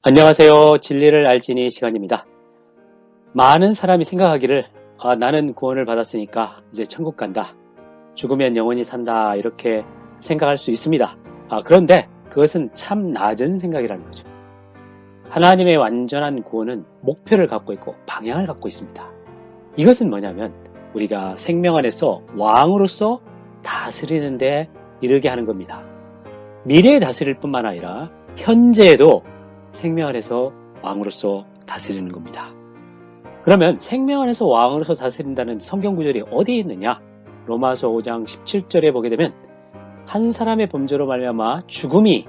안녕하세요. 진리를 알지니 시간입니다. 많은 사람이 생각하기를 나는 구원을 받았으니까 이제 천국 간다. 죽으면 영원히 산다. 이렇게 생각할 수 있습니다. 그런데 그것은 참 낮은 생각이라는 거죠. 하나님의 완전한 구원은 목표를 갖고 있고 방향을 갖고 있습니다. 이것은 뭐냐면 우리가 생명 안에서 왕으로서 다스리는 데 이르게 하는 겁니다. 미래에 다스릴 뿐만 아니라 현재에도 생명 안에서 왕으로서 다스리는 겁니다. 그러면 생명 안에서 왕으로서 다스린다는 성경 구절이 어디에 있느냐? 로마서 5장 17절에 보게 되면 한 사람의 범죄로 말미암아 죽음이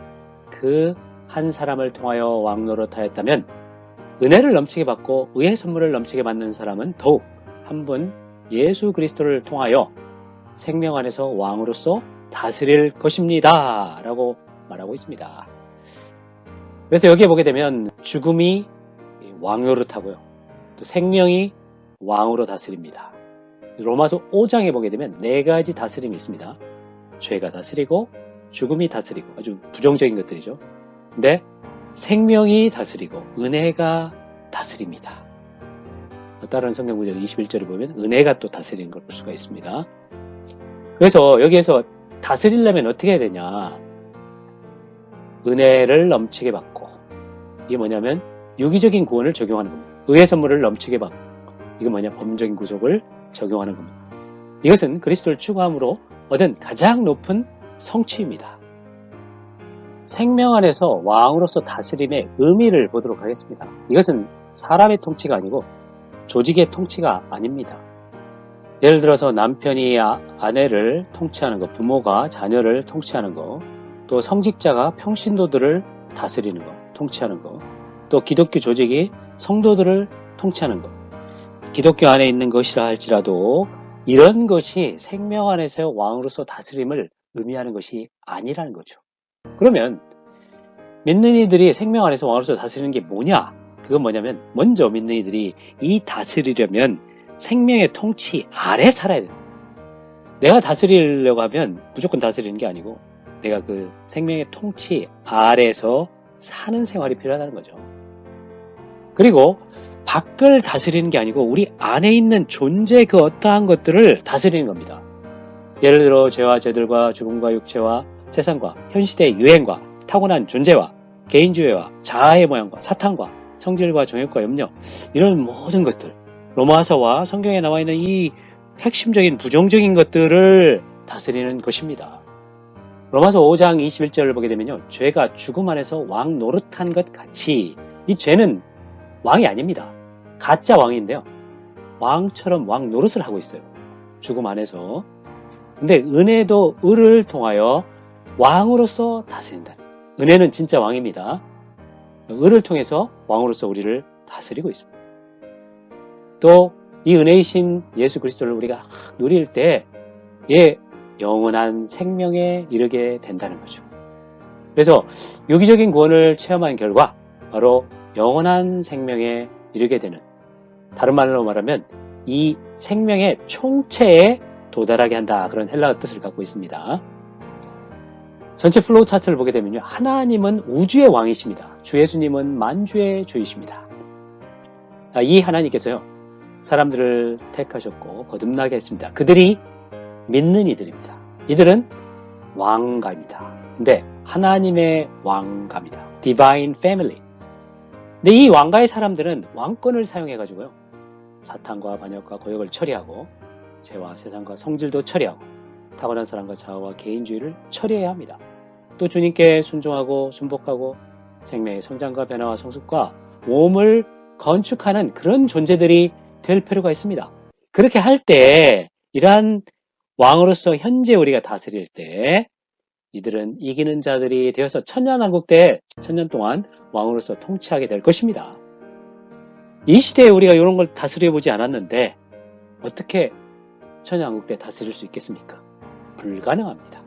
그 한 사람을 통하여 왕 노릇하였다면 은혜를 넘치게 받고 의의 선물을 넘치게 받는 사람은 더욱 한 분 예수 그리스도를 통하여 생명 안에서 왕으로서 다스릴 것입니다. 라고 말하고 있습니다. 그래서 여기에 보게 되면 죽음이 왕 노릇하고요. 또 생명이 왕으로 다스립니다. 로마서 5장에 보게 되면 네 가지 다스림이 있습니다. 죄가 다스리고 죽음이 다스리고 아주 부정적인 것들이죠. 근데 생명이 다스리고 은혜가 다스립니다. 다른 성경 구절 21절에 보면 은혜가 또 다스리는 걸 볼 수가 있습니다. 그래서 여기에서 다스리려면 어떻게 해야 되냐? 은혜를 넘치게 받고, 이게 뭐냐면 유기적인 구원을 적용하는 겁니다. 의의 선물을 넘치게 받고, 이게 뭐냐? 법적인 구속을 적용하는 겁니다. 이것은 그리스도를 추구함으로 얻은 가장 높은 성취입니다. 생명 안에서 왕으로서 다스림의 의미를 보도록 하겠습니다. 이것은 사람의 통치가 아니고 조직의 통치가 아닙니다. 예를 들어서 남편이 아내를 통치하는 것, 부모가 자녀를 통치하는 것, 또 성직자가 평신도들을 다스리는 것, 통치하는 것, 또 기독교 조직이 성도들을 통치하는 것, 기독교 안에 있는 것이라 할지라도 이런 것이 생명 안에서 왕으로서 다스림을 의미하는 것이 아니라는 거죠. 그러면 믿는 이들이 생명 안에서 왕으로서 다스리는 게 뭐냐? 그건 뭐냐면 먼저 믿는 이들이 이 다스리려면 생명의 통치 아래 살아야 돼요. 내가 다스리려고 하면 무조건 다스리는 게 아니고 내가 그 생명의 통치 아래에서 사는 생활이 필요하다는 거죠. 그리고 밖을 다스리는 게 아니고 우리 안에 있는 존재 그 어떠한 것들을 다스리는 겁니다. 예를 들어 죄와 죄들과 죽음과 육체와 세상과 현 시대의 유행과 타고난 존재와 개인주의와 자아의 모양과 사탄과 성질과 정욕과 염려, 이런 모든 것들, 로마서와 성경에 나와 있는 이 핵심적인 부정적인 것들을 다스리는 것입니다. 로마서 5장 21절을 보게 되면요, 죄가 죽음 안에서 왕 노릇한 것 같이, 이 죄는 왕이 아닙니다. 가짜 왕인데요, 왕처럼 왕 노릇을 하고 있어요. 죽음 안에서. 근데 은혜도 을을 통하여 왕으로서 다스린다. 은혜는 진짜 왕입니다. 을을 통해서 왕으로서 우리를 다스리고 있습니다. 또 이 은혜이신 예수 그리스도를 우리가 누릴 때 영원한 생명에 이르게 된다는 거죠. 그래서 유기적인 구원을 체험한 결과 바로 영원한 생명에 이르게 되는, 다른 말로 말하면 이 생명의 총체에 도달하게 한다, 그런 헬라어 뜻을 갖고 있습니다. 전체 플로우 차트를 보게 되면요, 하나님은 우주의 왕이십니다. 주 예수님은 만주의 주이십니다. 이 하나님께서요, 사람들을 택하셨고 거듭나게 했습니다. 그들이 믿는 이들입니다. 이들은 왕가입니다. 근데 하나님의 왕가입니다. Divine Family. 근데 이 왕가의 사람들은 왕권을 사용해가지고요, 사탄과 반역과 고역을 처리하고 죄와 세상과 성질도 처리하고 타고난 사랑과 자아와 개인주의를 처리해야 합니다. 또 주님께 순종하고 순복하고 생명의 성장과 변화와 성숙과 몸을 건축하는 그런 존재들이 될 필요가 있습니다. 그렇게 할 때, 이러한 왕으로서 현재 우리가 다스릴 때 이들은 이기는 자들이 되어서 천년왕국 때 천년 동안 왕으로서 통치하게 될 것입니다. 이 시대에 우리가 이런 걸 다스려 보지 않았는데 어떻게 천년왕국 때 다스릴 수 있겠습니까? 불가능합니다.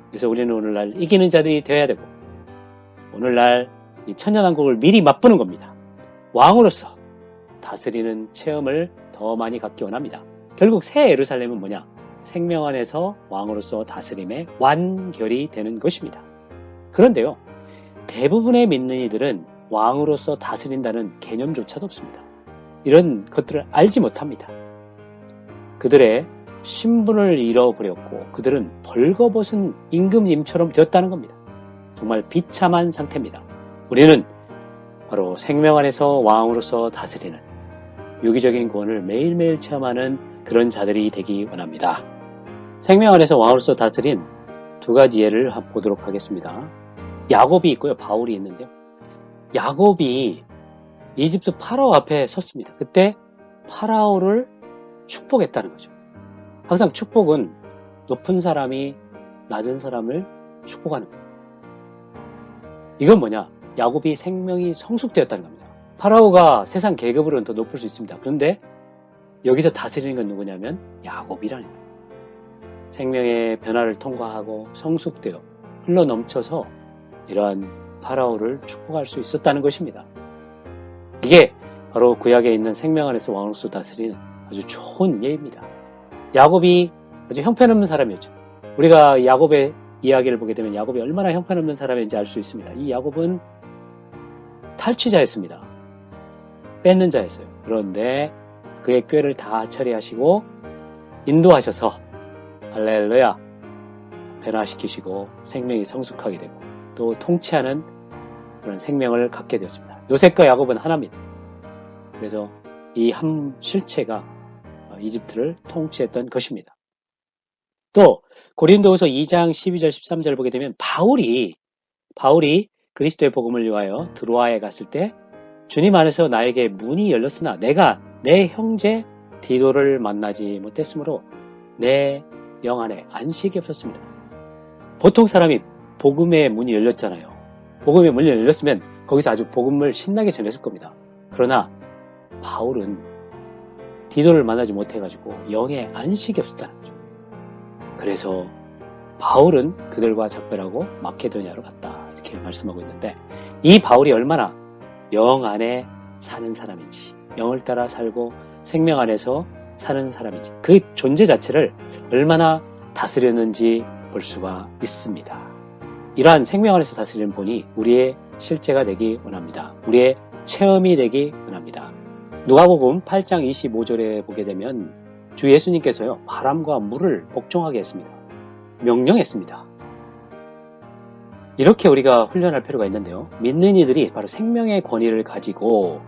그래서 우리는 오늘날 이기는 자들이 되어야 되고, 오늘날 이 천년왕국을 미리 맛보는 겁니다. 왕으로서 다스리는 체험을 더 많이 갖기 원합니다. 결국 새 예루살렘은 뭐냐? 생명 안에서 왕으로서 다스림의 완결이 되는 것입니다. 그런데요, 대부분의 믿는 이들은 왕으로서 다스린다는 개념조차도 없습니다. 이런 것들을 알지 못합니다. 그들의 신분을 잃어버렸고 그들은 벌거벗은 임금님처럼 되었다는 겁니다. 정말 비참한 상태입니다. 우리는 바로 생명 안에서 왕으로서 다스리는 유기적인 구원을 매일매일 체험하는 그런 자들이 되기 원합니다. 생명 안에서 왕으로서 다스린 두 가지 예를 보도록 하겠습니다. 야곱이 있고요, 바울이 있는데요. 야곱이 이집트 파라오 앞에 섰습니다. 그때 파라오를 축복했다는 거죠. 항상 축복은 높은 사람이 낮은 사람을 축복하는 거예요. 이건 뭐냐? 야곱이 생명이 성숙되었다는 겁니다. 파라오가 세상 계급으로는 더 높을 수 있습니다. 그런데 여기서 다스리는 건 누구냐면 야곱이라는 거예요. 생명의 변화를 통과하고 성숙되어 흘러넘쳐서 이러한 파라오를 축복할 수 있었다는 것입니다. 이게 바로 구약에 있는 생명 안에서 왕으로서 다스리는 아주 좋은 예입니다. 야곱이 아주 형편없는 사람이었죠. 우리가 야곱의 이야기를 보게 되면 야곱이 얼마나 형편없는 사람인지 알 수 있습니다. 이 야곱은 탈취자였습니다. 뺏는 자였어요. 그런데 그의 꾀를 다 처리하시고 인도하셔서 할렐루야 변화시키시고 생명이 성숙하게 되고 또 통치하는 그런 생명을 갖게 되었습니다. 요셉과 야곱은 하나입니다. 그래서 이 한 실체가 이집트를 통치했던 것입니다. 또 고린도후서 2장 12절 13절을 보게 되면 바울이 그리스도의 복음을 위하여 드로아에 갔을 때 주님 안에서 나에게 문이 열렸으나 내가 내 형제 디도를 만나지 못했으므로 내 영 안에 안식이 없었습니다. 보통 사람이 복음의 문이 열렸잖아요. 복음의 문이 열렸으면 거기서 아주 복음을 신나게 전했을 겁니다. 그러나 바울은 디도를 만나지 못해가지고 영의 안식이 없었다는 거죠. 그래서 바울은 그들과 작별하고 마케도니아로 갔다 이렇게 말씀하고 있는데 이 바울이 얼마나 영 안에 사는 사람인지 영을 따라 살고 생명 안에서 사는 사람인지 그 존재 자체를 얼마나 다스렸는지 볼 수가 있습니다. 이러한 생명 안에서 다스리는 분이 우리의 실제가 되기 원합니다. 우리의 체험이 되기 원합니다. 누가복음 8장 25절에 보게 되면 주 예수님께서요 바람과 물을 복종하게 했습니다. 명령했습니다. 이렇게 우리가 훈련할 필요가 있는데요. 믿는 이들이 바로 생명의 권위를 가지고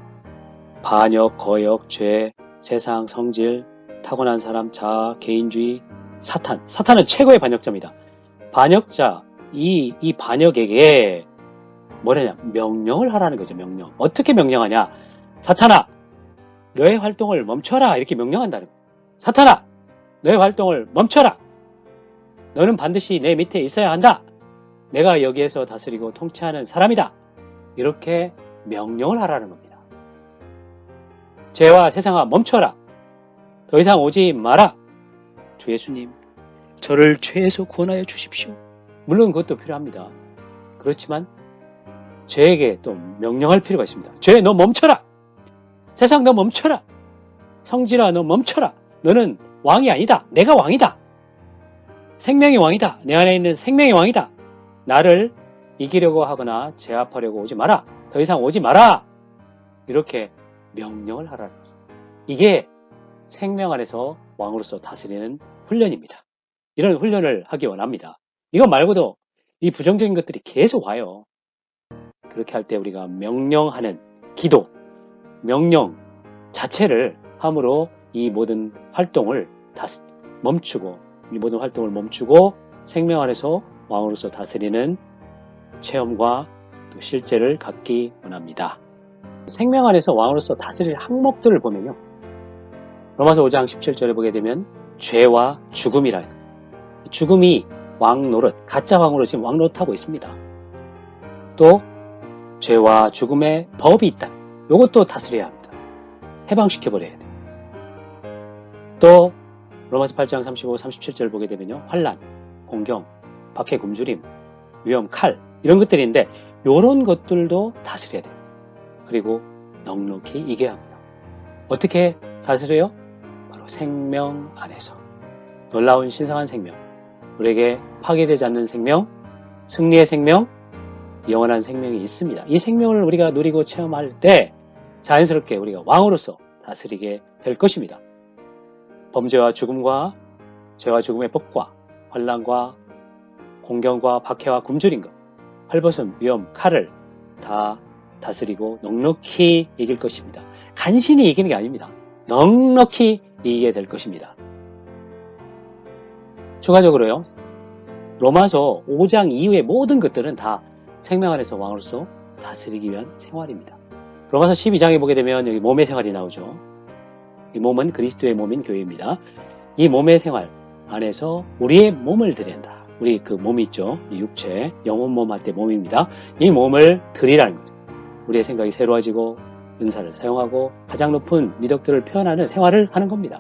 반역, 거역, 죄, 세상, 성질, 타고난 사람, 자아, 개인주의, 사탄은 최고의 반역자입니다. 반역자, 이 반역에게 뭐냐냐 명령을 하라는 거죠. 명령. 어떻게 명령하냐? 사탄아, 너의 활동을 멈춰라 이렇게 명령한다는 거예요. 사탄아, 너의 활동을 멈춰라. 너는 반드시 내 밑에 있어야 한다. 내가 여기에서 다스리고 통치하는 사람이다. 이렇게 명령을 하라는 겁니다. 죄와 세상아 멈춰라. 더 이상 오지 마라. 주 예수님, 저를 죄에서 구원하여 주십시오. 물론 그것도 필요합니다. 그렇지만 죄에게 또 명령할 필요가 있습니다. 죄, 너 멈춰라. 세상 너 멈춰라. 성질아 너 멈춰라. 너는 왕이 아니다. 내가 왕이다. 생명의 왕이다. 내 안에 있는 생명의 왕이다. 나를 이기려고 하거나 제압하려고 오지 마라. 더 이상 오지 마라. 이렇게 명령을 하라는 거죠. 이게 생명 안에서 왕으로서 다스리는 훈련입니다. 이런 훈련을 하기 원합니다. 이거 말고도 이 부정적인 것들이 계속 와요. 그렇게 할 때 우리가 명령하는 기도, 명령 자체를 함으로 이 모든 활동을 멈추고 생명 안에서 왕으로서 다스리는 체험과 또 실제를 갖기 원합니다. 생명 안에서 왕으로서 다스릴 항목들을 보면요. 로마서 5장 17절에 보게 되면 죄와 죽음이라 해요. 죽음이 왕노릇, 가짜 왕으로 지금 왕노릇하고 있습니다. 또 죄와 죽음의 법이 있다. 이것도 다스려야 합니다. 해방시켜버려야 돼요. 또 로마서 8장 35, 37절을 보게 되면요. 환난, 공경, 박해 굶주림, 위험, 칼 이런 것들인데 이런 것들도 다스려야 돼요. 그리고 넉넉히 이겨야 합니다. 어떻게 다스려요? 바로 생명 안에서. 놀라운 신성한 생명, 우리에게 파괴되지 않는 생명, 승리의 생명, 영원한 생명이 있습니다. 이 생명을 우리가 누리고 체험할 때 자연스럽게 우리가 왕으로서 다스리게 될 것입니다. 범죄와 죽음과 죄와 죽음의 법과 환난과 공경과 박해와 굶주린 것, 헐벗은 위험, 칼을 다 다스리고 넉넉히 이길 것입니다. 간신히 이기는 게 아닙니다. 넉넉히 이기게 될 것입니다. 추가적으로요, 로마서 5장 이후의 모든 것들은 다 생명 안에서 왕으로서 다스리기 위한 생활입니다. 로마서 12장에 보게 되면 여기 몸의 생활이 나오죠. 이 몸은 그리스도의 몸인 교회입니다. 이 몸의 생활 안에서 우리의 몸을 드려야 한다. 우리 그 몸이 있죠. 이 육체, 영혼 몸 할 때 몸입니다. 이 몸을 드리라는 거죠. 우리의 생각이 새로워지고 은사를 사용하고 가장 높은 미덕들을 표현하는 생활을 하는 겁니다.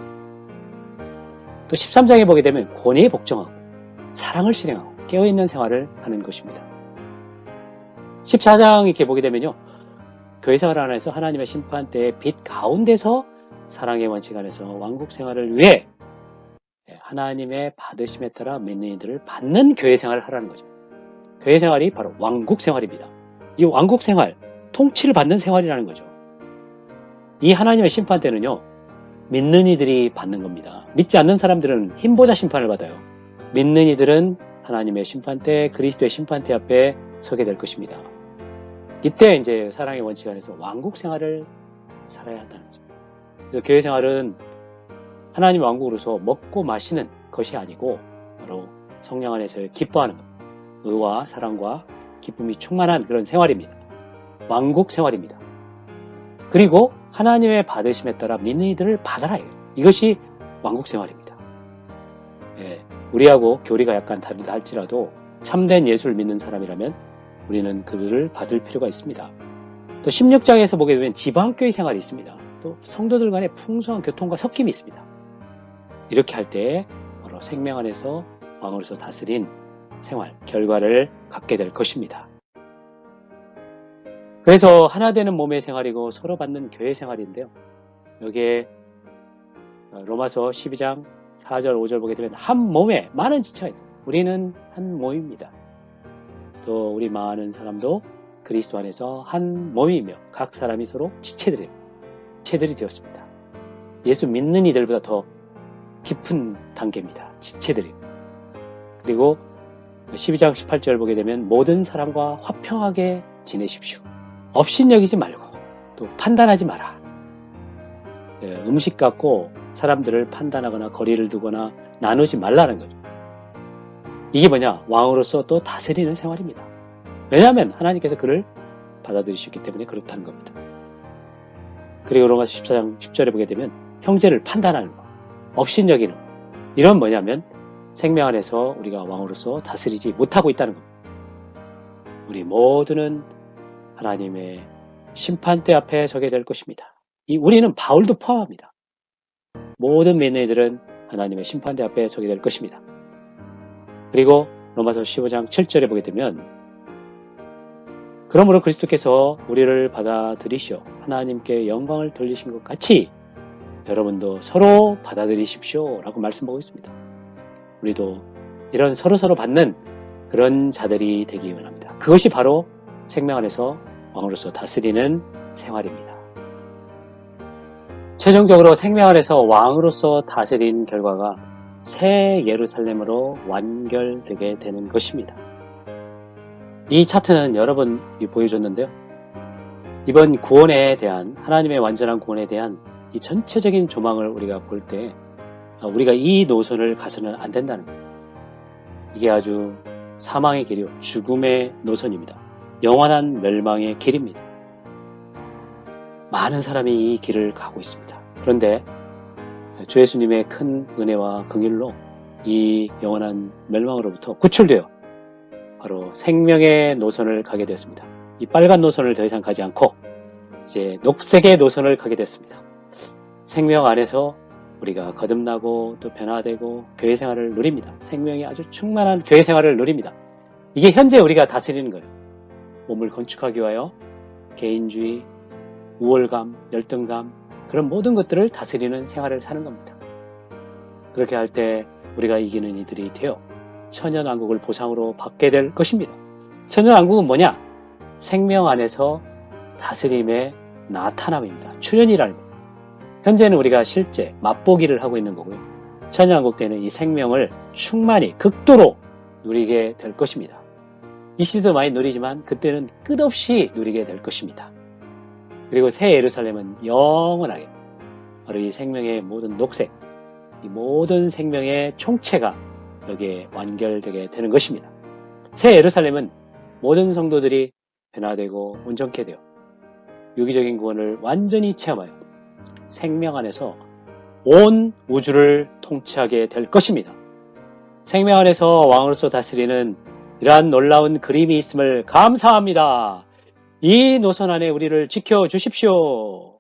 또 13장에 보게 되면 권위에 복종하고 사랑을 실행하고 깨어있는 생활을 하는 것입니다. 14장 이렇게 보게 되면요, 교회 생활 안에서 하나님의 심판 때의 빛 가운데서 사랑의 원칙 안에서 왕국 생활을 위해 하나님의 받으심에 따라 믿는 이들을 받는 교회 생활을 하라는 거죠. 교회 생활이 바로 왕국 생활입니다. 이 왕국 생활, 통치를 받는 생활이라는 거죠. 이 하나님의 심판 때는요, 믿는 이들이 받는 겁니다. 믿지 않는 사람들은 힘보자 심판을 받아요. 믿는 이들은 하나님의 심판 때, 그리스도의 심판 때 앞에 서게 될 것입니다. 이때 이제 사랑의 원칙 안에서 왕국 생활을 살아야 한다는 거죠. 그래서 교회 생활은 하나님 왕국으로서 먹고 마시는 것이 아니고 바로 성령 안에서 기뻐하는 것, 의와 사랑과 기쁨이 충만한 그런 생활입니다. 왕국 생활입니다. 그리고 하나님의 받으심에 따라 믿는 이들을 받아라. 이것이 왕국 생활입니다. 우리하고 교리가 약간 다르다 할지라도 참된 예수를 믿는 사람이라면 우리는 그들을 받을 필요가 있습니다. 또 16장에서 보게 되면 지방교회 생활이 있습니다. 또 성도들 간의 풍성한 교통과 섞임이 있습니다. 이렇게 할 때 바로 생명 안에서 왕으로서 다스린 생활, 결과를 갖게 될 것입니다. 그래서 하나 되는 몸의 생활이고 서로 받는 교회 생활인데요. 여기에 로마서 12장 4절 5절 보게 되면 한 몸에 많은 지체가 있다. 우리는 한 몸입니다. 또 우리 많은 사람도 그리스도 안에서 한 몸이며 각 사람이 서로 지체들이 되었습니다. 예수 믿는 이들보다 더 깊은 단계입니다. 지체들이. 그리고 12장 18절 보게 되면 모든 사람과 화평하게 지내십시오. 업신여기지 말고 또 판단하지 마라. 음식 갖고 사람들을 판단하거나 거리를 두거나 나누지 말라는 거죠. 이게 뭐냐? 왕으로서 또 다스리는 생활입니다. 왜냐하면 하나님께서 그를 받아들이셨기 때문에 그렇다는 겁니다. 그리고 로마서 14장 10절에 보게 되면 형제를 판단하는 것, 업신여기는 것, 이런 뭐냐면 생명 안에서 우리가 왕으로서 다스리지 못하고 있다는 겁니다. 우리 모두는 하나님의 심판대 앞에 서게 될 것입니다. 우리는 바울도 포함합니다. 모든 믿는 이들은 하나님의 심판대 앞에 서게 될 것입니다. 그리고 로마서 15장 7절에 보게 되면 그러므로 그리스도께서 우리를 받아들이시어 하나님께 영광을 돌리신 것 같이 여러분도 서로 받아들이십시오 라고 말씀하고 있습니다. 우리도 이런 서로 받는 그런 자들이 되기 원합니다. 그것이 바로 생명 안에서 왕으로서 다스리는 생활입니다. 최종적으로 생명 안에서 왕으로서 다스린 결과가 새 예루살렘으로 완결되게 되는 것입니다. 이 차트는 여러 번 보여줬는데요. 이번 구원에 대한, 하나님의 완전한 구원에 대한 이 전체적인 조망을 우리가 볼 때 우리가 이 노선을 가서는 안 된다는 거예요. 이게 아주 사망의 길이요, 죽음의 노선입니다. 영원한 멸망의 길입니다. 많은 사람이 이 길을 가고 있습니다. 그런데 주 예수님의 큰 은혜와 긍휼로 이 영원한 멸망으로부터 구출되어 바로 생명의 노선을 가게 되었습니다. 이 빨간 노선을 더 이상 가지 않고 이제 녹색의 노선을 가게 됐습니다. 생명 안에서 우리가 거듭나고 또 변화되고 교회 생활을 누립니다. 생명이 아주 충만한 교회 생활을 누립니다. 이게 현재 우리가 다스리는 거예요. 몸을 건축하기 위하여 개인주의, 우월감, 열등감, 그런 모든 것들을 다스리는 생활을 사는 겁니다. 그렇게 할 때 우리가 이기는 이들이 되어 천년왕국을 보상으로 받게 될 것입니다. 천년왕국은 뭐냐? 생명 안에서 다스림의 나타남입니다. 출현이라는 것. 현재는 우리가 실제 맛보기를 하고 있는 거고요. 천년왕국 때는 이 생명을 충만히 극도로 누리게 될 것입니다. 이 시대도 많이 누리지만 그때는 끝없이 누리게 될 것입니다. 그리고 새 예루살렘은 영원하게 바로 이 생명의 모든 녹색, 이 모든 생명의 총체가 여기에 완결되게 되는 것입니다. 새 예루살렘은 모든 성도들이 변화되고 온전케 되어 유기적인 구원을 완전히 체험하여 생명 안에서 온 우주를 통치하게 될 것입니다. 생명 안에서 왕으로서 다스리는 이러한 놀라운 그림이 있음을 감사합니다. 이 노선 안에 우리를 지켜주십시오.